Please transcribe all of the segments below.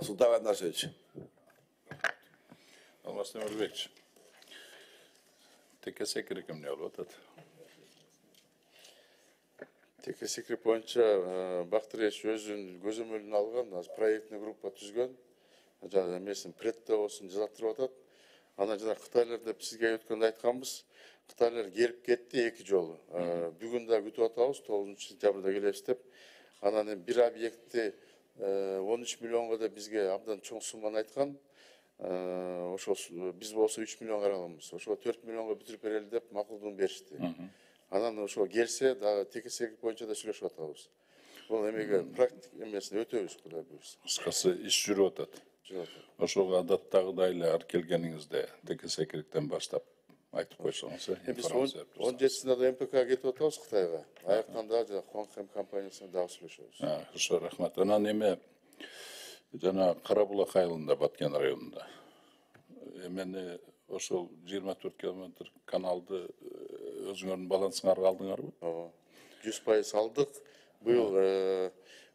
Sultan Andarsevich. Алмаз Темірбекович, теке секірі кім не алып атады? Теке секрет боюнча Бактыреш өзүнүн көзөмөлүн алган, проектный группа түзгөн. Жана эмесин предте болсун жазаттырып атат. Анан жана Кытайлар деп сизге өткөндө айтканбыз. Кытайлар келип кетти 2 жолу. Бүгүн да күтүп атабыз, 9-сентябрда келебиз деп. Анан бир объектти 13 миллионго да бизге абдан чоң сумманы айткан. Ошо биз болсо 3 миллион караганбыз. Ошо 4 миллионго бүтүрүп берели деп макулдугун беришти. Анан ошо келсе дагы теке секрет боюнча да сүйлөшүп атабыз. Бул эмеге практик эмесин өтөбүз, Кудай буйрса. Кыскасы иш жүрүп атат. Ошого адаттагыдай эле ар келгениңизде теке секреттен баштап айтып койсоңуз. Биз 17-синде да МПК кетип атабыз Кытайга. Аяктан дагы Хуанхэм компаниясына дагы сүйлөшөбүз. Ошо рахмат. Анан эме жана Карабулак айылында, Баткен районунда. Эмени ошол 24 километр каналды өзүңөрдүн балансыңарга алдыңарбы? 100% алдык. Быйыл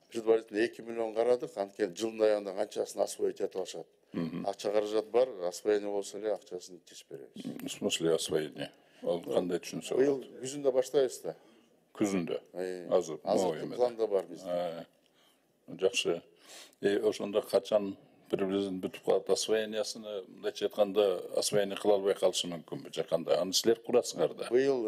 предварительно 2 миллион карадык. Анткени жылдын аягында канчасын освоить этип алышат. Акча каражат бар, освоение болсо эле акчасын кеч беребиз. В смысле освоение? Ал кандай түшүнсөк? Быйыл күзүндө баштайбыз да. Күзүндө. Азыр планда бар бизде. Жакшы. Ошондо качан приблизительно бүтүп калат освоениясыны, мындайча айтканда, освоение кыла албай калышы мүмкүнбү жаканда? Аны силер курасыңар да. Быйыл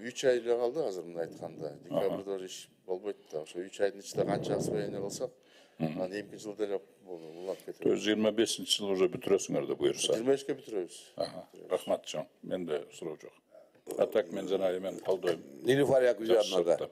3 ай эле калды азыр мындай айтканда. Декабрда иш болбойт да. Ошо 3 айдын ичинде канча освоение кылсак, анан эмки жылда эле улап кетет. 25-жылы уже бүтүрөсүңөр да буюрса. 25-ке бүтүрөбүз. Рахмат чоң. Менде суроо жок. А так мен жана эмен колдойм. Нилуфар Якубовна.